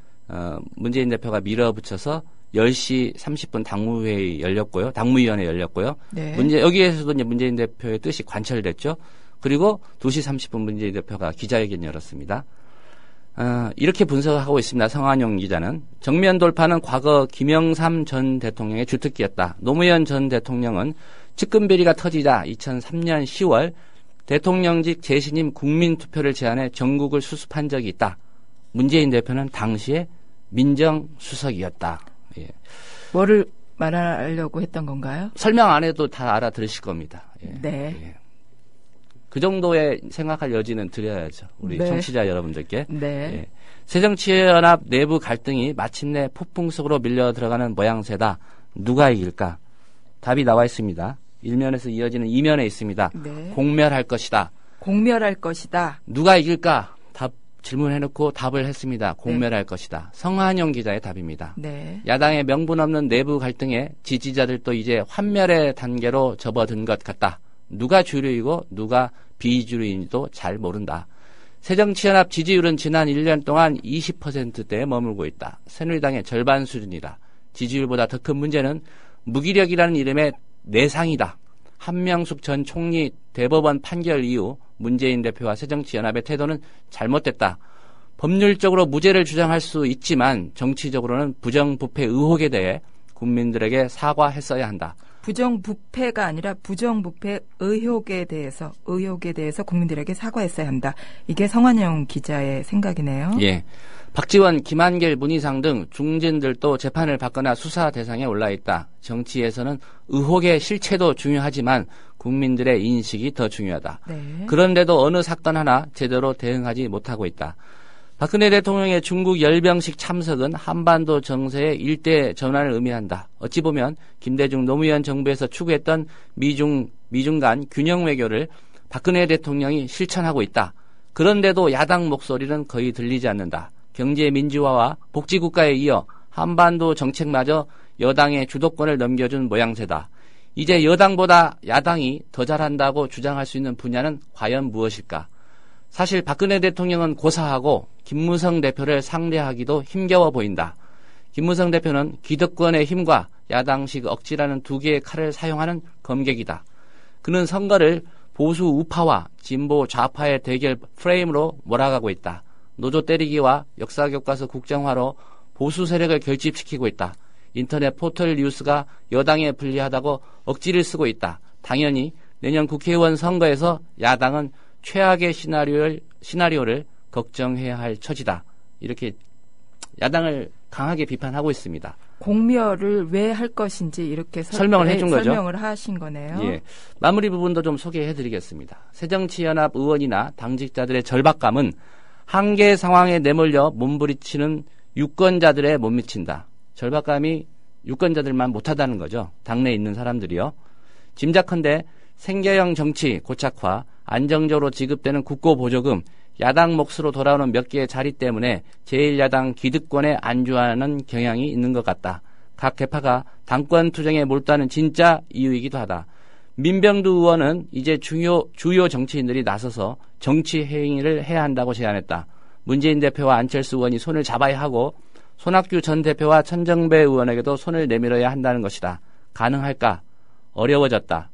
Speaker 7: 문재인 대표가 밀어붙여서 10시 30분 당무회의 열렸고요. 당무위원회 열렸고요.
Speaker 6: 네.
Speaker 7: 여기에서도 이제 문재인 대표의 뜻이 관철됐죠. 그리고 2시 30분 문재인 대표가 기자회견 열었습니다. 이렇게 분석하고 있습니다. 성한용 기자는. 정면 돌파는 과거 김영삼 전 대통령의 주특기였다. 노무현 전 대통령은 측근비리가 터지자 2003년 10월 대통령직 재신임 국민투표를 제안해 전국을 수습한 적이 있다. 문재인 대표는 당시에 민정수석이었다. 예.
Speaker 6: 뭐를 말하려고 했던 건가요?
Speaker 7: 설명 안 해도 다 알아들으실 겁니다. 예.
Speaker 6: 네.
Speaker 7: 예. 그 정도의 생각할 여지는 드려야죠. 우리
Speaker 6: 네.
Speaker 7: 청취자 여러분들께.
Speaker 6: 네.
Speaker 7: 예. 새정치연합 내부 갈등이 마침내 폭풍 속으로 밀려 들어가는 모양새다. 누가 이길까? 답이 나와 있습니다. 1면에서 이어지는 2면에 있습니다.
Speaker 6: 네.
Speaker 7: 공멸할 것이다.
Speaker 6: 공멸할 것이다.
Speaker 7: 누가 이길까? 질문해놓고 답을 했습니다. 공멸할 것이다. 성한용 기자의 답입니다.
Speaker 6: 네.
Speaker 7: 야당의 명분 없는 내부 갈등에 지지자들도 이제 환멸의 단계로 접어든 것 같다. 누가 주류이고 누가 비주류인지도 잘 모른다. 새정치연합 지지율은 지난 1년 동안 20%대에 머물고 있다. 새누리당의 절반 수준이다. 지지율보다 더 큰 문제는 무기력이라는 이름의 내상이다. 한명숙 전 총리 대법원 판결 이후 문재인 대표와 새정치연합의 태도는 잘못됐다. 법률적으로 무죄를 주장할 수 있지만 정치적으로는 부정부패 의혹에 대해 국민들에게 사과했어야 한다.
Speaker 6: 부정부패가 아니라 부정부패 의혹에 대해서 국민들에게 사과했어야 한다. 이게 성한영 기자의 생각이네요.
Speaker 7: 예. 박지원, 김한길, 문희상 등 중진들도 재판을 받거나 수사 대상에 올라 있다. 정치에서는 의혹의 실체도 중요하지만 국민들의 인식이 더 중요하다.
Speaker 6: 네.
Speaker 7: 그런데도 어느 사건 하나 제대로 대응하지 못하고 있다. 박근혜 대통령의 중국 열병식 참석은 한반도 정세의 일대 전환을 의미한다. 어찌 보면 김대중 노무현 정부에서 추구했던 미중 간 균형 외교를 박근혜 대통령이 실천하고 있다. 그런데도 야당 목소리는 거의 들리지 않는다. 경제 민주화와 복지국가에 이어 한반도 정책마저 여당의 주도권을 넘겨준 모양새다. 이제 여당보다 야당이 더 잘한다고 주장할 수 있는 분야는 과연 무엇일까? 사실 박근혜 대통령은 고사하고 김무성 대표를 상대하기도 힘겨워 보인다. 김무성 대표는 기득권의 힘과 야당식 억지라는 두 개의 칼을 사용하는 검객이다. 그는 선거를 보수 우파와 진보 좌파의 대결 프레임으로 몰아가고 있다. 노조 때리기와 역사교과서 국정화로 보수 세력을 결집시키고 있다. 인터넷 포털 뉴스가 여당에 불리하다고 억지를 쓰고 있다. 당연히 내년 국회의원 선거에서 야당은 최악의 시나리오를 걱정해야 할 처지다. 이렇게 야당을 강하게 비판하고 있습니다.
Speaker 6: 공멸을 왜 할 것인지 이렇게
Speaker 7: 설명을 해준 거죠.
Speaker 6: 설명을 하신 거네요.
Speaker 7: 예. 마무리 부분도 좀 소개해드리겠습니다. 새정치연합 의원이나 당직자들의 절박감은 한계 상황에 내몰려 몸부리치는 유권자들에 못 미친다. 절박감이 유권자들만 못하다는 거죠. 당내에 있는 사람들이요. 짐작컨대 생계형 정치 고착화, 안정적으로 지급되는 국고보조금, 야당 몫으로 돌아오는 몇 개의 자리 때문에 제1야당 기득권에 안주하는 경향이 있는 것 같다. 각 개파가 당권 투쟁에 몰두하는 진짜 이유이기도 하다. 민병두 의원은 이제 주요 정치인들이 나서서 정치 행위를 해야 한다고 제안했다. 문재인 대표와 안철수 의원이 손을 잡아야 하고 손학규 전 대표와 천정배 의원에게도 손을 내밀어야 한다는 것이다. 가능할까? 어려워졌다.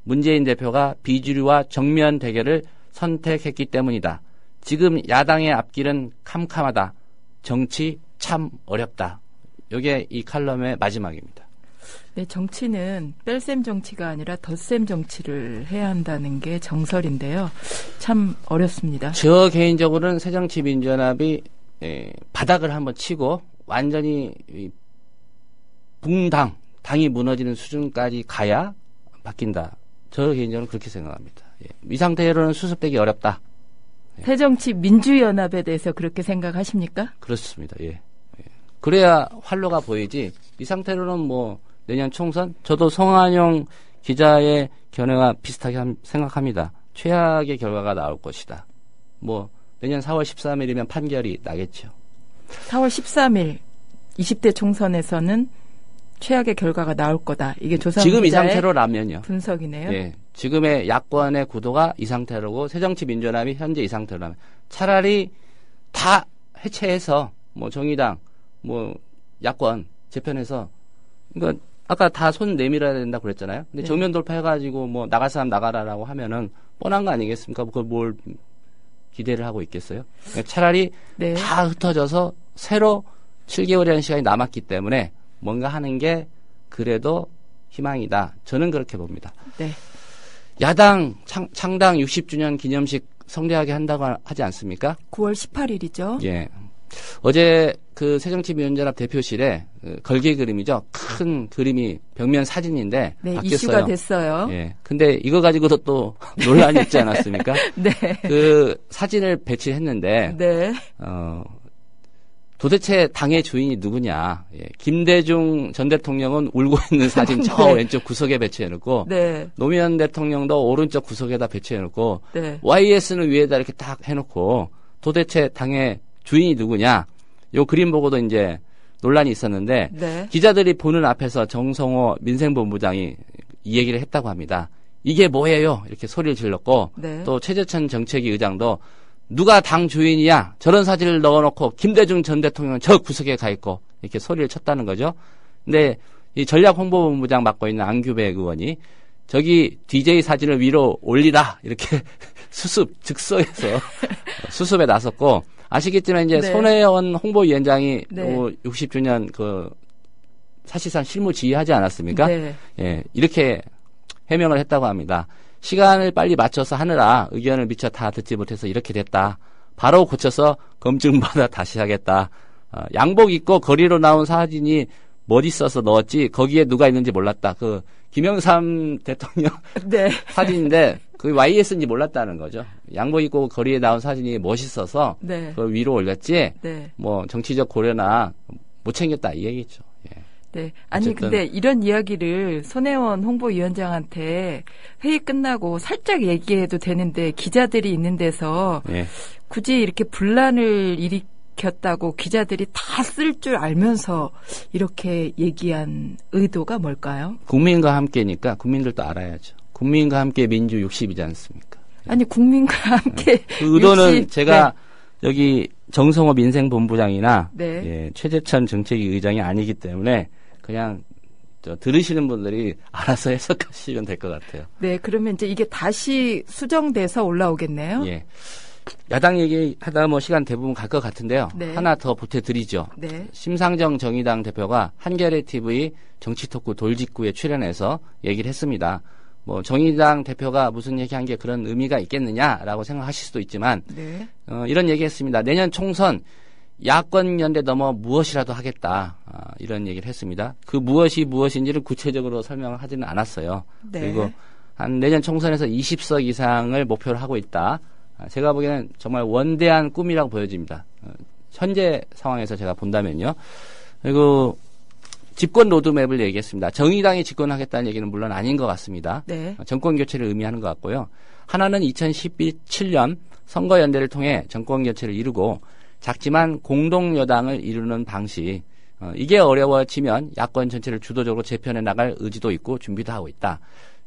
Speaker 7: 문재인 대표가 비주류와 정면 대결을 선택했기 때문이다. 지금 야당의 앞길은 캄캄하다. 정치 참 어렵다. 이게 이 칼럼의 마지막입니다.
Speaker 6: 네, 정치는 뺄셈 정치가 아니라 덧셈 정치를 해야 한다는 게 정설인데요. 참 어렵습니다.
Speaker 7: 저 개인적으로는 새정치민주연합이 바닥을 한번 치고 완전히 당이 무너지는 수준까지 가야 바뀐다. 저 개인적으로 그렇게 생각합니다. 이 상태로는 수습되기 어렵다.
Speaker 6: 새정치민주연합에 대해서 그렇게 생각하십니까?
Speaker 7: 그렇습니다. 예. 그래야 활로가 보이지. 이 상태로는 뭐 내년 총선 저도 성한용 기자의 견해와 비슷하게 생각합니다. 최악의 결과가 나올 것이다. 뭐 내년 4월 13일이면 판결이 나겠죠.
Speaker 6: 4월 13일 20대 총선에서는 최악의 결과가 나올 거다. 이게 조상
Speaker 7: 지금 이
Speaker 6: 기자의
Speaker 7: 상태로라면요.
Speaker 6: 분석이네요.
Speaker 7: 예. 지금의 야권의 구도가 이 상태로고 새정치민주연합이 현재 이 상태로라면 차라리 다 해체해서 뭐 정의당 뭐 야권 재편해서 그러니까 아까 다 손 내밀어야 된다고 그랬잖아요. 근데
Speaker 6: 네.
Speaker 7: 정면 돌파해가지고 뭐 나갈 사람 나가라라고 하면은 뻔한 거 아니겠습니까? 그걸 뭘 기대를 하고 있겠어요? 그러니까 차라리
Speaker 6: 네.
Speaker 7: 다 흩어져서 새로 7개월이라는 시간이 남았기 때문에 뭔가 하는 게 그래도 희망이다. 저는 그렇게 봅니다.
Speaker 6: 네.
Speaker 7: 야당 창당 60주년 기념식 성대하게 한다고 하지 않습니까?
Speaker 6: 9월 18일이죠.
Speaker 7: 예. 어제 그 새정치민주연합 대표실에 걸개 그림이죠. 큰 그림이 벽면 사진인데
Speaker 6: 네,
Speaker 7: 바뀌었어요.
Speaker 6: 이슈가 됐어요.
Speaker 7: 예. 근데 이거 가지고도 또 논란이 있지 않았습니까?
Speaker 6: 네.
Speaker 7: 그 사진을 배치했는데
Speaker 6: 네.
Speaker 7: 도대체 당의 주인이 누구냐? 예. 김대중 전 대통령은 울고 있는 사진 저
Speaker 6: 네.
Speaker 7: 왼쪽 구석에 배치해놓고
Speaker 6: 네.
Speaker 7: 노무현 대통령도 오른쪽 구석에다 배치해놓고
Speaker 6: 네.
Speaker 7: YS는 위에다 이렇게 딱 해놓고 도대체 당의 주인이 누구냐? 요 그림 보고도 이제 논란이 있었는데
Speaker 6: 네.
Speaker 7: 기자들이 보는 앞에서 정성호 민생본부장이 이 얘기를 했다고 합니다. 이게 뭐예요? 이렇게 소리를 질렀고
Speaker 6: 네.
Speaker 7: 또 최재천 정책위 의장도 누가 당 주인이야? 저런 사진을 넣어놓고 김대중 전 대통령은 저 구석에 가 있고 이렇게 소리를 쳤다는 거죠. 근데 이 전략홍보본부장 맡고 있는 안규백 의원이 저기 DJ 사진을 위로 올리라 이렇게 즉석에서 수습에 나섰고 아시겠지만 이제
Speaker 6: 네.
Speaker 7: 손혜원 홍보위원장이
Speaker 6: 네.
Speaker 7: 60주년 그 사실상 실무 지휘하지 않았습니까?
Speaker 6: 네.
Speaker 7: 예, 이렇게 해명을 했다고 합니다. 시간을 빨리 맞춰서 하느라 의견을 미처 다 듣지 못해서 이렇게 됐다. 바로 고쳐서 검증받아 다시 하겠다. 양복 입고 거리로 나온 사진이 멋있어서 넣었지 거기에 누가 있는지 몰랐다. 그 김영삼 대통령
Speaker 6: 네.
Speaker 7: 사진인데 그게 YS인지 몰랐다는 거죠. 양복 입고 거리에 나온 사진이 멋있어서
Speaker 6: 네.
Speaker 7: 그걸 위로 올렸지.
Speaker 6: 네.
Speaker 7: 뭐 정치적 고려나 못 챙겼다 이 얘기죠. 예.
Speaker 6: 네. 아니
Speaker 7: 어쨌든.
Speaker 6: 근데 이런 이야기를 손혜원 홍보위원장한테 회의 끝나고 살짝 얘기해도 되는데 기자들이 있는 데서
Speaker 7: 예.
Speaker 6: 굳이 이렇게 분란을 일으켰다고 기자들이 다 쓸 줄 알면서 이렇게 얘기한 의도가 뭘까요?
Speaker 7: 국민과 함께니까 국민들도 알아야죠. 국민과 함께 민주 60이지 않습니까?
Speaker 6: 아니 국민과 함께
Speaker 7: 그 의도는
Speaker 6: 60,
Speaker 7: 제가 여기 정성호 민생본부장이나
Speaker 6: 네.
Speaker 7: 예, 최재천 정책위 의장이 아니기 때문에 그냥 들으시는 분들이 알아서 해석하시면 될 것 같아요.
Speaker 6: 네, 그러면 이제 이게 다시 수정돼서 올라오겠네요.
Speaker 7: 예. 야당 얘기하다 뭐 시간 대부분 갈 것 같은데요.
Speaker 6: 네.
Speaker 7: 하나 더 보태드리죠.
Speaker 6: 네.
Speaker 7: 심상정 정의당 대표가 한겨레 TV 정치토크 돌직구에 출연해서 얘기를 했습니다. 뭐 정의당 대표가 무슨 얘기한 게 그런 의미가 있겠느냐라고 생각하실 수도 있지만
Speaker 6: 네.
Speaker 7: 이런 얘기했습니다. 내년 총선 야권 연대 넘어 무엇이라도 하겠다. 이런 얘기를 했습니다. 그 무엇인지를 구체적으로 설명을 하지는 않았어요.
Speaker 6: 네.
Speaker 7: 그리고 한 내년 총선에서 20석 이상을 목표로 하고 있다. 제가 보기에는 정말 원대한 꿈이라고 보여집니다. 현재 상황에서 제가 본다면요. 그리고 집권 로드맵을 얘기했습니다. 정의당이 집권하겠다는 얘기는 물론 아닌 것 같습니다.
Speaker 6: 네.
Speaker 7: 정권 교체를 의미하는 것 같고요. 하나는 2017년 선거연대를 통해 정권 교체를 이루고 작지만 공동여당을 이루는 방식, 이게 어려워지면 야권 전체를 주도적으로 재편해 나갈 의지도 있고 준비도 하고 있다.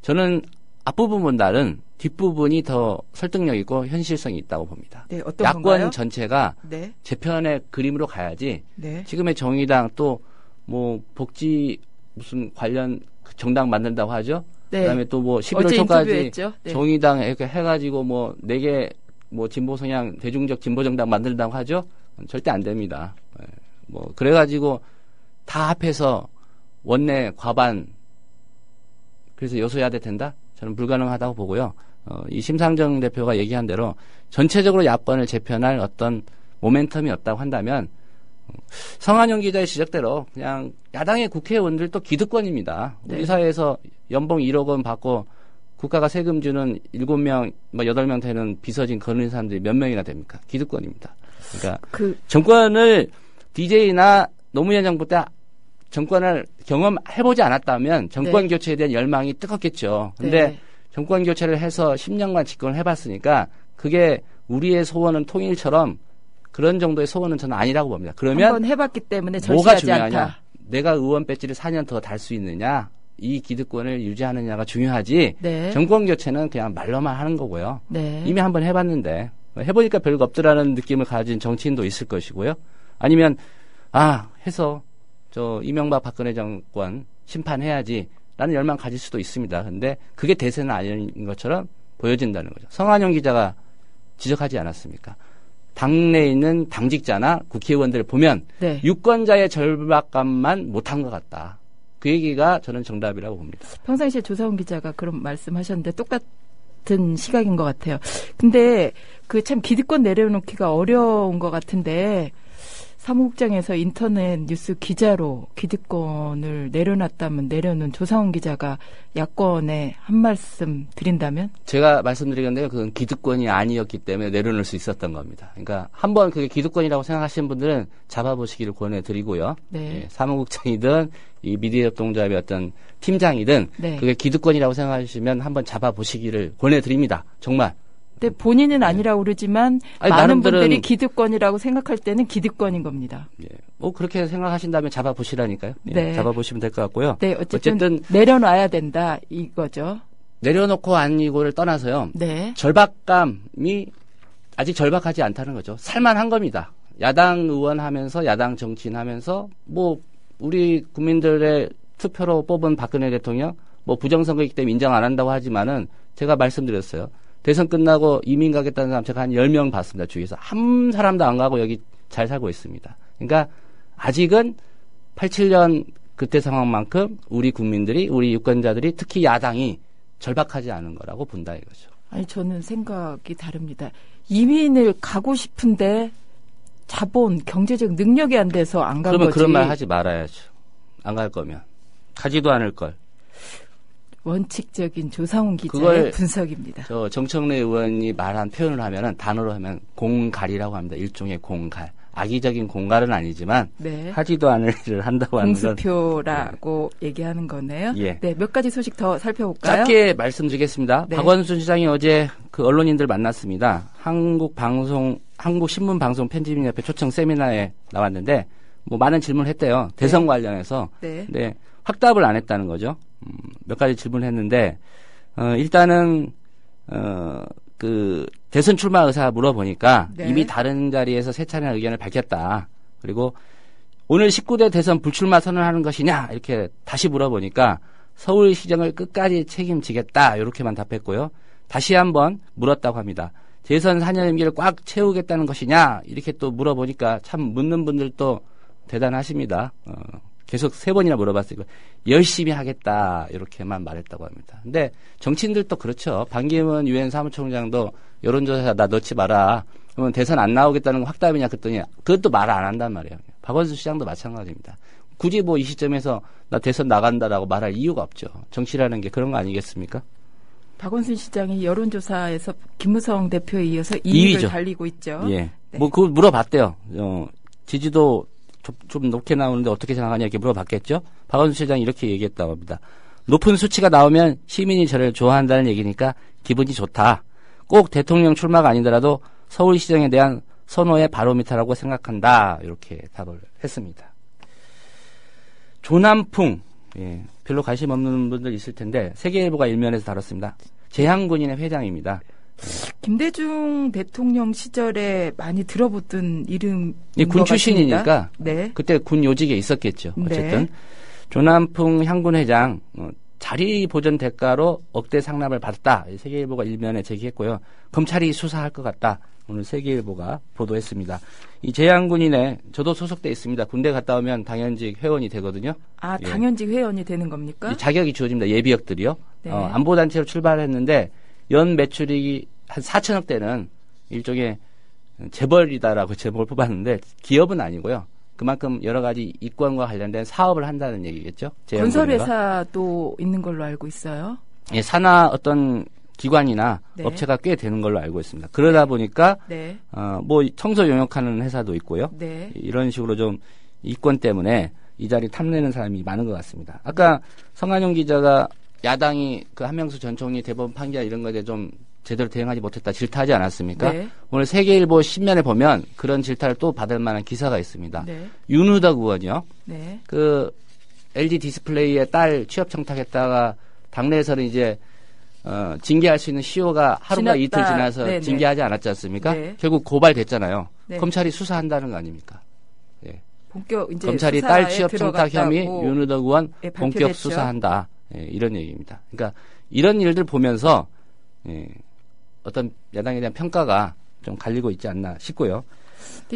Speaker 7: 저는 앞부분보다는 뒷부분이 더 설득력 있고 현실성이 있다고 봅니다.
Speaker 6: 네, 어떤
Speaker 7: 야권
Speaker 6: 건가요?
Speaker 7: 전체가
Speaker 6: 네.
Speaker 7: 재편의 그림으로 가야지
Speaker 6: 네.
Speaker 7: 지금의 정의당 또 뭐 복지 무슨 관련 정당 만든다고 하죠.
Speaker 6: 네.
Speaker 7: 그다음에 또 뭐 11월
Speaker 6: 어제
Speaker 7: 초까지
Speaker 6: 인터뷰했죠. 네.
Speaker 7: 정의당 이렇게 해가지고 뭐 4개 뭐 진보 성향 대중적 진보 정당 만든다고 하죠. 절대 안 됩니다. 뭐 그래가지고 다 합해서 원내 과반 그래서 여소야대 된다? 저는 불가능하다고 보고요. 이 심상정 대표가 얘기한 대로 전체적으로 야권을 재편할 어떤 모멘텀이 없다고 한다면 성한용 기자의 지적대로 그냥 야당의 국회의원들도 기득권입니다.
Speaker 6: 네.
Speaker 7: 우리 사회에서 연봉 1억 원 받고 국가가 세금 주는 7명, 뭐 8명 되는 비서진 거는 사람들이 몇 명이나 됩니까? 기득권입니다. 그러니까 정권을 DJ나 노무현 정부 때 정권을 경험해보지 않았다면 정권 교체에 대한 열망이 뜨겁겠죠. 근데
Speaker 6: 네.
Speaker 7: 정권 교체를 해서 10년간 집권을 해봤으니까 그게 우리의 소원은 통일처럼 그런 정도의 소원은 저는 아니라고 봅니다. 그러면
Speaker 6: 한번 해봤기 때문에
Speaker 7: 뭐가
Speaker 6: 절실하지
Speaker 7: 중요하냐?
Speaker 6: 않다.
Speaker 7: 내가 의원 배지를 4년 더 달 수 있느냐? 이 기득권을 유지하느냐가 중요하지.
Speaker 6: 네.
Speaker 7: 정권 교체는 그냥 말로만 하는 거고요.
Speaker 6: 네.
Speaker 7: 이미 한번 해봤는데 해보니까 별거 없더라는 느낌을 가진 정치인도 있을 것이고요. 아니면 해서 저 이명박 박근혜 정권 심판해야지라는 열망 가질 수도 있습니다. 근데 그게 대세는 아닌 것처럼 보여진다는 거죠. 성한용 기자가 지적하지 않았습니까? 당내에 있는 당직자나 국회의원들을 보면
Speaker 6: 네.
Speaker 7: 유권자의 절박감만 못한 것 같다. 그 얘기가 저는 정답이라고 봅니다.
Speaker 6: 평상시에 조사훈 기자가 그런 말씀하셨는데 똑같은 시각인 것 같아요. 근데 그 참 기득권 내려놓기가 어려운 것 같은데 사무국장에서 인터넷 뉴스 기자로 기득권을 내려놨다면 내려놓은 조사훈 기자가 야권에 한 말씀 드린다면?
Speaker 7: 제가 말씀드리건데요. 그건 기득권이 아니었기 때문에 내려놓을 수 있었던 겁니다. 그러니까 한번 그게 기득권이라고 생각하시는 분들은 잡아보시기를 권해드리고요.
Speaker 6: 네.
Speaker 7: 사무국장이든 이 미디어협동조합의 어떤 팀장이든
Speaker 6: 네.
Speaker 7: 그게 기득권이라고 생각하시면 한번 잡아보시기를 권해드립니다. 정말.
Speaker 6: 근데 본인은 아니라고 그러지만
Speaker 7: 아니,
Speaker 6: 많은
Speaker 7: 나름대로는-
Speaker 6: 분들이 기득권이라고 생각할 때는 기득권인 겁니다.
Speaker 7: 예. 뭐 그렇게 생각하신다면 잡아보시라니까요. 예.
Speaker 6: 네.
Speaker 7: 잡아보시면 될 것 같고요.
Speaker 6: 네, 어쨌든 내려놔야 된다 이거죠.
Speaker 7: 내려놓고 아니고를 떠나서요.
Speaker 6: 네.
Speaker 7: 절박감이 아직 절박하지 않다는 거죠. 살만한 겁니다. 야당 의원 하면서 야당 정치인 하면서 뭐 우리 국민들의 투표로 뽑은 박근혜 대통령 뭐 부정선거이기 때문에 인정 안 한다고 하지만은 제가 말씀드렸어요. 대선 끝나고 이민 가겠다는 사람 제가 한 10명 봤습니다. 주위에서. 한 사람도 안 가고 여기 잘 살고 있습니다. 그러니까 아직은 87년 그때 상황만큼 우리 국민들이 우리 유권자들이 특히 야당이 절박하지 않은 거라고 본다 이거죠.
Speaker 6: 아니 저는 생각이 다릅니다. 이민을 가고 싶은데 자본, 경제적 능력이 안 돼서 안 간
Speaker 7: 그러면
Speaker 6: 거지.
Speaker 7: 그런 말 하지 말아야죠. 안 갈 거면. 가지도 않을 걸.
Speaker 6: 원칙적인 조상훈 기자의
Speaker 7: 그걸
Speaker 6: 분석입니다.
Speaker 7: 저 정청래 의원이 말한 표현을 하면은 단어로 하면 공갈이라고 합니다. 일종의 공갈. 악의적인 공갈은 아니지만
Speaker 6: 네.
Speaker 7: 하지도 않을 일을 한다고 하는 건
Speaker 6: 공수표라고 얘기하는 거네요.
Speaker 7: 예.
Speaker 6: 네, 몇 가지 소식 더 살펴볼까요?
Speaker 7: 짧게 말씀드리겠습니다.
Speaker 6: 네.
Speaker 7: 박원순 시장이 어제 그 언론인들 만났습니다. 한국신문방송 편집인협회 초청 세미나에 나왔는데 뭐 많은 질문을 했대요. 대선 관련해서.
Speaker 6: 네.
Speaker 7: 근데 확답을 안 했다는 거죠. 몇 가지 질문을 했는데 일단은 그 대선 출마 의사 물어보니까
Speaker 6: 네.
Speaker 7: 이미 다른 자리에서 세 차례 의견을 밝혔다. 그리고 오늘 19대 대선 불출마 선언하는 것이냐 이렇게 다시 물어보니까 서울시정을 끝까지 책임지겠다 이렇게만 답했고요. 다시 한번 물었다고 합니다. 대선 4년 임기를 꽉 채우겠다는 것이냐 이렇게 또 물어보니까 참 묻는 분들도 대단하십니다. 계속 3번이나 물어봤으니까 열심히 하겠다 이렇게만 말했다고 합니다. 근데 정치인들도 그렇죠. 반기문 유엔 사무총장도 여론조사 나 넣지 마라. 그러면 대선 안 나오겠다는 건 확답이냐 그랬더니 그것도 말 안 한단 말이에요. 박원순 시장도 마찬가지입니다. 굳이 뭐 이 시점에서 나 대선 나간다라고 말할 이유가 없죠. 정치라는 게 그런 거 아니겠습니까?
Speaker 6: 박원순 시장이 여론조사에서 김무성 대표에 이어서 2위를
Speaker 7: 2위죠.
Speaker 6: 달리고 있죠.
Speaker 7: 예.
Speaker 6: 네.
Speaker 7: 뭐 그거 물어봤대요. 지지도 좀 높게 나오는데 어떻게 생각하냐 이렇게 물어봤겠죠. 박원순 시장이 이렇게 얘기했다고 합니다. 높은 수치가 나오면 시민이 저를 좋아한다는 얘기니까 기분이 좋다. 꼭 대통령 출마가 아니더라도 서울시장에 대한 선호의 바로미터라고 생각한다. 이렇게 답을 했습니다. 조남풍. 예, 별로 관심 없는 분들 있을 텐데 세계일보가 일면에서 다뤘습니다. 재향군인의 회장입니다.
Speaker 6: 김대중 대통령 시절에 많이 들어보던 이름.
Speaker 7: 군 출신이니까
Speaker 6: 네.
Speaker 7: 그때 군 요직에 있었겠죠. 어쨌든
Speaker 6: 네.
Speaker 7: 조남풍 향군 회장 자리 보전 대가로 억대 상납을 받았다. 세계일보가 일면에 제기했고요. 검찰이 수사할 것 같다. 오늘 세계일보가 보도했습니다. 이 재향군인에 저도 소속돼 있습니다. 군대 갔다 오면 당연직 회원이 되거든요.
Speaker 6: 아, 당연직 회원이 되는 겁니까?
Speaker 7: 자격이 주어집니다. 예비역들이요.
Speaker 6: 네.
Speaker 7: 안보단체로 출발했는데 연 매출이 한 4천억 대는 일종의 재벌이다라고 제목을 뽑았는데 기업은 아니고요. 그만큼 여러 가지 이권과 관련된 사업을 한다는 얘기겠죠.
Speaker 6: 건설회사도 있는 걸로 알고 있어요.
Speaker 7: 예, 산하 어떤 기관이나
Speaker 6: 네.
Speaker 7: 업체가 꽤 되는 걸로 알고 있습니다. 그러다 보니까
Speaker 6: 네.
Speaker 7: 뭐 청소 용역하는 회사도 있고요.
Speaker 6: 네.
Speaker 7: 이런 식으로 좀 이권 때문에 이 자리 탐내는 사람이 많은 것 같습니다. 아까 성한용 기자가 야당이 그 한명수 전 총리 대법원 판결 이런 것에 좀 제대로 대응하지 못했다 질타하지 않았습니까?
Speaker 6: 네.
Speaker 7: 오늘 세계일보 신면에 보면 그런 질타를 또 받을 만한 기사가 있습니다.
Speaker 6: 네.
Speaker 7: 윤우덕 의원이요.
Speaker 6: 네.
Speaker 7: 그 LG 디스플레이의 딸 취업 청탁했다가 당내에서는 이제 징계할 수 있는 시효가 하루가 이틀 지나서
Speaker 6: 네네.
Speaker 7: 징계하지 않았지 않습니까?
Speaker 6: 네.
Speaker 7: 결국 고발됐잖아요.
Speaker 6: 네.
Speaker 7: 검찰이 수사한다는 거 아닙니까? 예.
Speaker 6: 본격 이제
Speaker 7: 검찰이
Speaker 6: 수사에
Speaker 7: 딸 취업 청탁 혐의 윤우덕 의원
Speaker 6: 예,
Speaker 7: 본격
Speaker 6: 밝혀졌죠.
Speaker 7: 수사한다. 예, 이런 얘기입니다. 그러니까 이런 일들 보면서 어떤 야당에 대한 평가가 좀 갈리고 있지 않나 싶고요.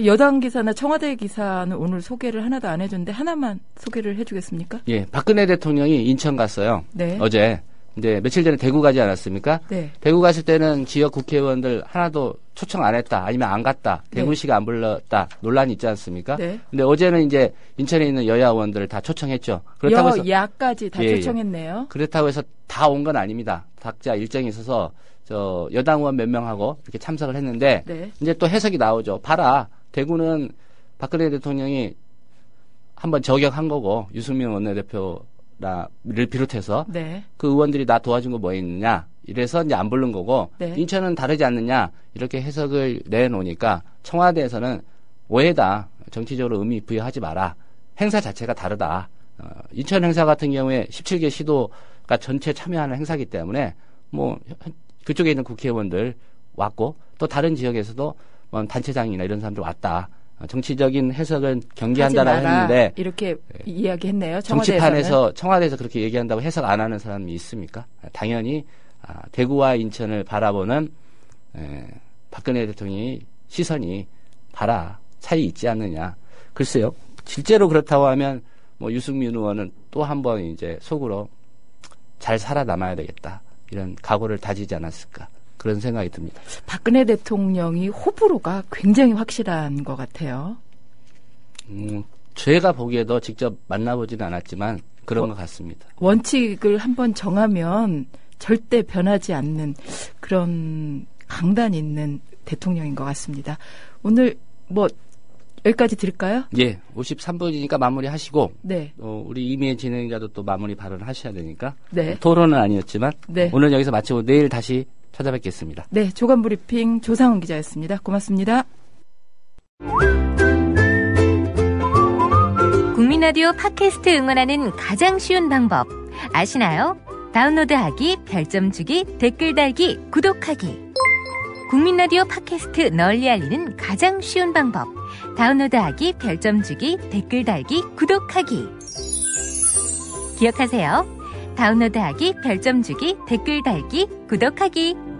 Speaker 6: 여당 기사나 청와대 기사는 오늘 소개를 하나도 안 해줬는데 하나만 소개를 해주겠습니까?
Speaker 7: 예, 박근혜 대통령이 인천 갔어요.
Speaker 6: 네.
Speaker 7: 어제. 근데 며칠 전에 대구 가지 않았습니까?
Speaker 6: 네.
Speaker 7: 대구 갔을 때는 지역 국회의원들 하나도 초청 안 했다. 아니면 안 갔다.
Speaker 6: 네.
Speaker 7: 대구시가 안 불렀다. 논란이 있지 않습니까?
Speaker 6: 네.
Speaker 7: 근데 어제는 이제 인천에 있는 여야 의원들을 다 초청했죠. 그렇다고 해서
Speaker 6: 여야까지 다
Speaker 7: 예,
Speaker 6: 초청했네요.
Speaker 7: 그렇다고 해서 다 온 건 아닙니다. 각자 일정이 있어서 저 여당 의원 몇 명하고 이렇게 참석을 했는데
Speaker 6: 네.
Speaker 7: 이제 또 해석이 나오죠. 봐라. 대구는 박근혜 대통령이 한번 저격한 거고 유승민 원내대표를 비롯해서
Speaker 6: 네.
Speaker 7: 그 의원들이 나 도와준 거 뭐 있느냐 이래서 이제 안 부른 거고
Speaker 6: 네.
Speaker 7: 인천은 다르지 않느냐 이렇게 해석을 내놓으니까 청와대에서는 오해다. 정치적으로 의미 부여하지 마라. 행사 자체가 다르다. 인천 행사 같은 경우에 17개 시도가 전체 참여하는 행사이기 때문에 뭐 그쪽에 있는 국회의원들 왔고 또 다른 지역에서도 뭐 단체장이나 이런 사람들 왔다. 정치적인 해석은 경계한다라고 했는데
Speaker 6: 이렇게 이야기했네요. 청와대에서는.
Speaker 7: 정치판에서 청와대에서 그렇게 얘기한다고 해석 안 하는 사람이 있습니까? 당연히 대구와 인천을 바라보는 박근혜 대통령의 시선이 봐라 차이 있지 않느냐. 글쎄요. 실제로 그렇다고 하면 뭐 유승민 의원은 또 한 번 이제 속으로 잘 살아남아야 되겠다. 이런 각오를 다지지 않았을까. 그런 생각이 듭니다.
Speaker 6: 박근혜 대통령이 호불호가 굉장히 확실한 것 같아요.
Speaker 7: 제가 보기에도 직접 만나보지는 않았지만 그런 것 같습니다.
Speaker 6: 원칙을 한번 정하면 절대 변하지 않는 그런 강단 있는 대통령인 것 같습니다. 오늘 뭐 여기까지 들을까요?
Speaker 7: 예, 53분이니까 마무리하시고
Speaker 6: 네.
Speaker 7: 우리 이미애 진행자도 또 마무리 발언하셔야 되니까
Speaker 6: 네.
Speaker 7: 토론은 아니었지만
Speaker 6: 네.
Speaker 7: 오늘 여기서 마치고 내일 다시 찾아뵙겠습니다.
Speaker 6: 네, 조간브리핑 조상훈 기자였습니다. 고맙습니다.
Speaker 8: 국민라디오 팟캐스트 응원하는 가장 쉬운 방법 아시나요? 다운로드하기, 별점 주기, 댓글 달기, 구독하기. 국민라디오 팟캐스트 널리 알리는 가장 쉬운 방법. 다운로드하기, 별점 주기, 댓글 달기, 구독하기. 기억하세요. 다운로드하기, 별점 주기, 댓글 달기, 구독하기.